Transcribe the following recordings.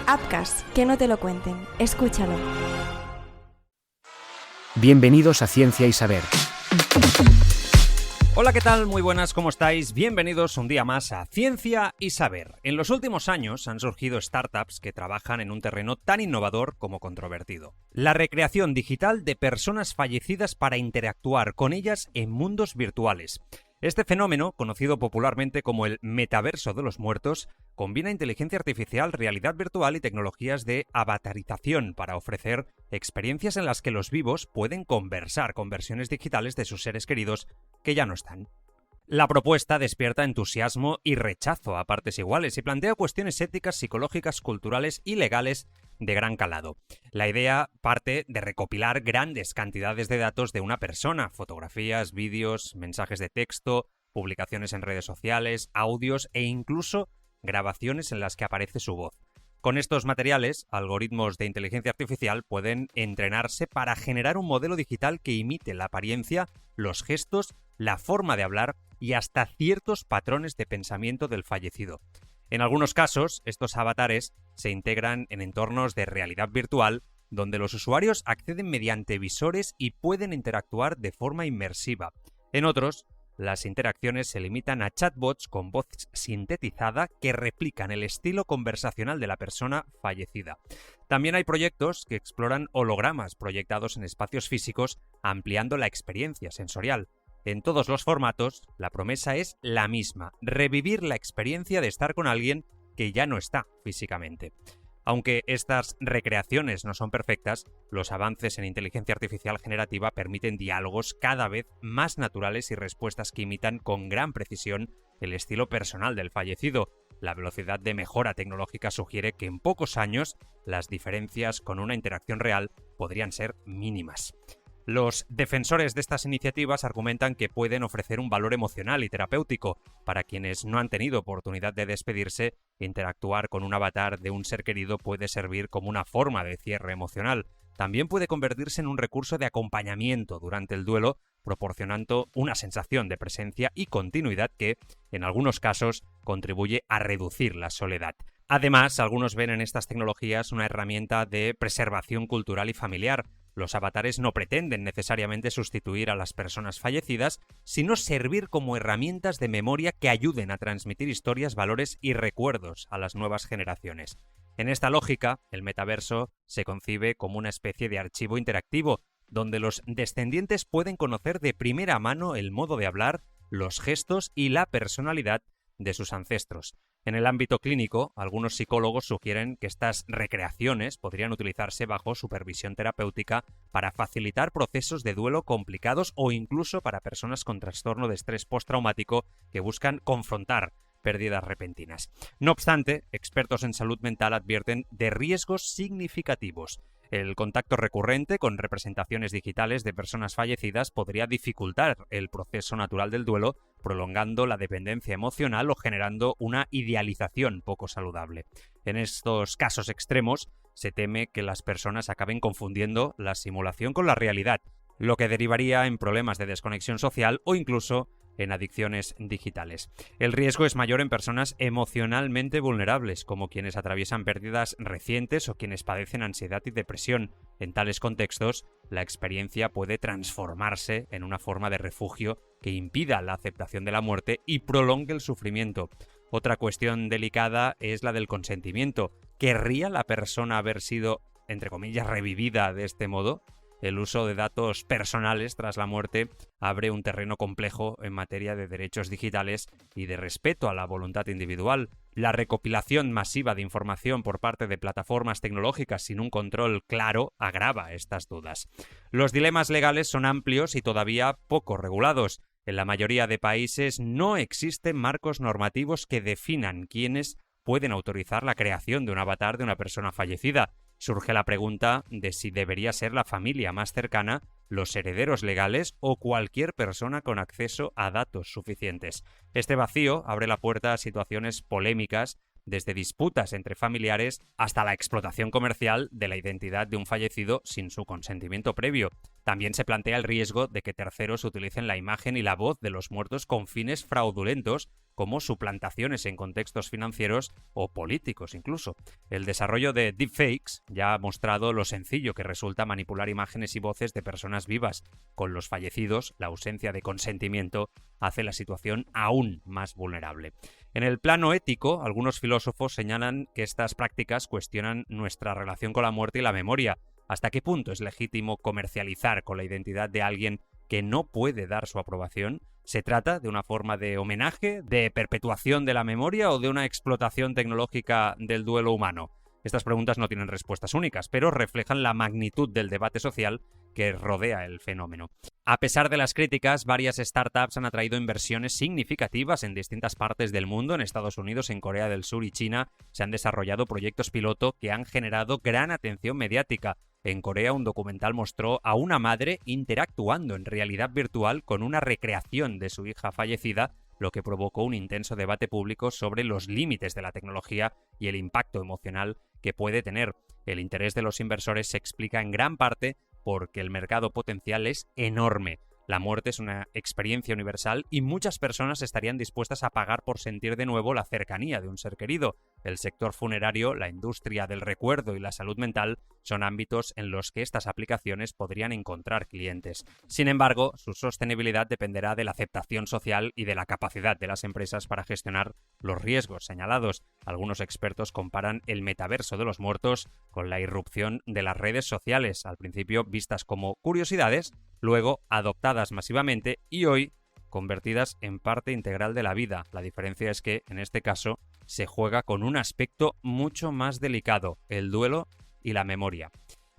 Appcast, que no te lo cuenten. Escúchalo. Bienvenidos a Ciencia y Saber. Hola, ¿qué tal? Muy buenas, ¿cómo estáis? Bienvenidos un día más a Ciencia y Saber. En los últimos años han surgido startups que trabajan en un terreno tan innovador como controvertido. La recreación digital de personas fallecidas para interactuar con ellas en mundos virtuales. Este fenómeno, conocido popularmente como el metaverso de los muertos, combina inteligencia artificial, realidad virtual y tecnologías de avatarización para ofrecer experiencias en las que los vivos pueden conversar con versiones digitales de sus seres queridos que ya no están. La propuesta despierta entusiasmo y rechazo a partes iguales y plantea cuestiones éticas, psicológicas, culturales y legales de gran calado. La idea parte de recopilar grandes cantidades de datos de una persona: fotografías, vídeos, mensajes de texto, publicaciones en redes sociales, audios e incluso grabaciones en las que aparece su voz. Con estos materiales, algoritmos de inteligencia artificial pueden entrenarse para generar un modelo digital que imite la apariencia, los gestos, la forma de hablar y hasta ciertos patrones de pensamiento del fallecido. En algunos casos, estos avatares se integran en entornos de realidad virtual donde los usuarios acceden mediante visores y pueden interactuar de forma inmersiva. En otros, las interacciones se limitan a chatbots con voz sintetizada que replican el estilo conversacional de la persona fallecida. También hay proyectos que exploran hologramas proyectados en espacios físicos, ampliando la experiencia sensorial. En todos los formatos, la promesa es la misma: revivir la experiencia de estar con alguien que ya no está físicamente. Aunque estas recreaciones no son perfectas, los avances en inteligencia artificial generativa permiten diálogos cada vez más naturales y respuestas que imitan con gran precisión el estilo personal del fallecido. La velocidad de mejora tecnológica sugiere que en pocos años las diferencias con una interacción real podrían ser mínimas. Los defensores de estas iniciativas argumentan que pueden ofrecer un valor emocional y terapéutico. Para quienes no han tenido oportunidad de despedirse, interactuar con un avatar de un ser querido puede servir como una forma de cierre emocional. También puede convertirse en un recurso de acompañamiento durante el duelo, proporcionando una sensación de presencia y continuidad que, en algunos casos, contribuye a reducir la soledad. Además, algunos ven en estas tecnologías una herramienta de preservación cultural y familiar. Los avatares no pretenden necesariamente sustituir a las personas fallecidas, sino servir como herramientas de memoria que ayuden a transmitir historias, valores y recuerdos a las nuevas generaciones. En esta lógica, el metaverso se concibe como una especie de archivo interactivo, donde los descendientes pueden conocer de primera mano el modo de hablar, los gestos y la personalidad de sus ancestros. En el ámbito clínico, algunos psicólogos sugieren que estas recreaciones podrían utilizarse bajo supervisión terapéutica para facilitar procesos de duelo complicados o incluso para personas con trastorno de estrés postraumático que buscan confrontar pérdidas repentinas. No obstante, expertos en salud mental advierten de riesgos significativos. El contacto recurrente con representaciones digitales de personas fallecidas podría dificultar el proceso natural del duelo, prolongando la dependencia emocional o generando una idealización poco saludable. En estos casos extremos, se teme que las personas acaben confundiendo la simulación con la realidad, lo que derivaría en problemas de desconexión social o incluso en adicciones digitales. El riesgo es mayor en personas emocionalmente vulnerables, como quienes atraviesan pérdidas recientes o quienes padecen ansiedad y depresión. En tales contextos, la experiencia puede transformarse en una forma de refugio que impida la aceptación de la muerte y prolongue el sufrimiento. Otra cuestión delicada es la del consentimiento. ¿Querría la persona haber sido, entre comillas, revivida de este modo? El uso de datos personales tras la muerte abre un terreno complejo en materia de derechos digitales y de respeto a la voluntad individual. La recopilación masiva de información por parte de plataformas tecnológicas sin un control claro agrava estas dudas. Los dilemas legales son amplios y todavía poco regulados. En la mayoría de países no existen marcos normativos que definan quiénes pueden autorizar la creación de un avatar de una persona fallecida. Surge la pregunta de si debería ser la familia más cercana, los herederos legales o cualquier persona con acceso a datos suficientes. Este vacío abre la puerta a situaciones polémicas, desde disputas entre familiares hasta la explotación comercial de la identidad de un fallecido sin su consentimiento previo. También se plantea el riesgo de que terceros utilicen la imagen y la voz de los muertos con fines fraudulentos, como suplantaciones en contextos financieros o políticos incluso. El desarrollo de deepfakes ya ha mostrado lo sencillo que resulta manipular imágenes y voces de personas vivas. Con los fallecidos, la ausencia de consentimiento hace la situación aún más vulnerable. En el plano ético, algunos filósofos señalan que estas prácticas cuestionan nuestra relación con la muerte y la memoria. ¿Hasta qué punto es legítimo comercializar con la identidad de alguien que no puede dar su aprobación? ¿Se trata de una forma de homenaje, de perpetuación de la memoria o de una explotación tecnológica del duelo humano? Estas preguntas no tienen respuestas únicas, pero reflejan la magnitud del debate social que rodea el fenómeno. A pesar de las críticas, varias startups han atraído inversiones significativas en distintas partes del mundo. En Estados Unidos, en Corea del Sur y China se han desarrollado proyectos piloto que han generado gran atención mediática. En Corea, un documental mostró a una madre interactuando en realidad virtual con una recreación de su hija fallecida, lo que provocó un intenso debate público sobre los límites de la tecnología y el impacto emocional que puede tener. El interés de los inversores se explica en gran parte porque el mercado potencial es enorme. La muerte es una experiencia universal y muchas personas estarían dispuestas a pagar por sentir de nuevo la cercanía de un ser querido. El sector funerario, la industria del recuerdo y la salud mental son ámbitos en los que estas aplicaciones podrían encontrar clientes. Sin embargo, su sostenibilidad dependerá de la aceptación social y de la capacidad de las empresas para gestionar los riesgos señalados. Algunos expertos comparan el metaverso de los muertos con la irrupción de las redes sociales, al principio vistas como curiosidades, luego adoptadas masivamente y hoy convertidas en parte integral de la vida. La diferencia es que, en este caso, se juega con un aspecto mucho más delicado, el duelo y la memoria.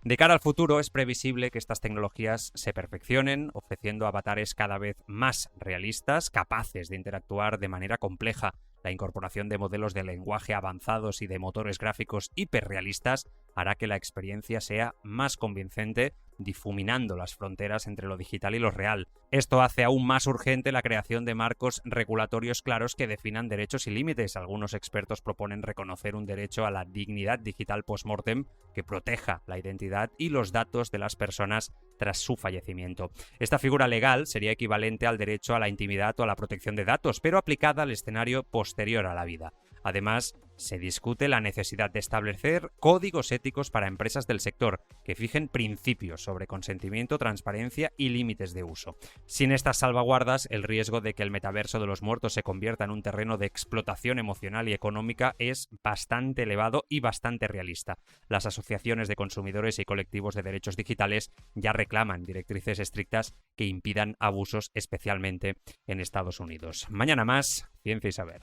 De cara al futuro, es previsible que estas tecnologías se perfeccionen, ofreciendo avatares cada vez más realistas, capaces de interactuar de manera compleja. La incorporación de modelos de lenguaje avanzados y de motores gráficos hiperrealistas hará que la experiencia sea más convincente, difuminando las fronteras entre lo digital y lo real. Esto hace aún más urgente la creación de marcos regulatorios claros que definan derechos y límites. Algunos expertos proponen reconocer un derecho a la dignidad digital post-mortem que proteja la identidad y los datos de las personas tras su fallecimiento. Esta figura legal sería equivalente al derecho a la intimidad o a la protección de datos, pero aplicada al escenario posterior a la vida. Además, se discute la necesidad de establecer códigos éticos para empresas del sector que fijen principios sobre consentimiento, transparencia y límites de uso. Sin estas salvaguardas, el riesgo de que el metaverso de los muertos se convierta en un terreno de explotación emocional y económica es bastante elevado y bastante realista. Las asociaciones de consumidores y colectivos de derechos digitales ya reclaman directrices estrictas que impidan abusos, especialmente en Estados Unidos. Mañana más, Ciencia y Saber.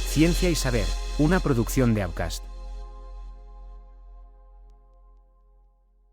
Ciencia y Saber, una producción de Outcast.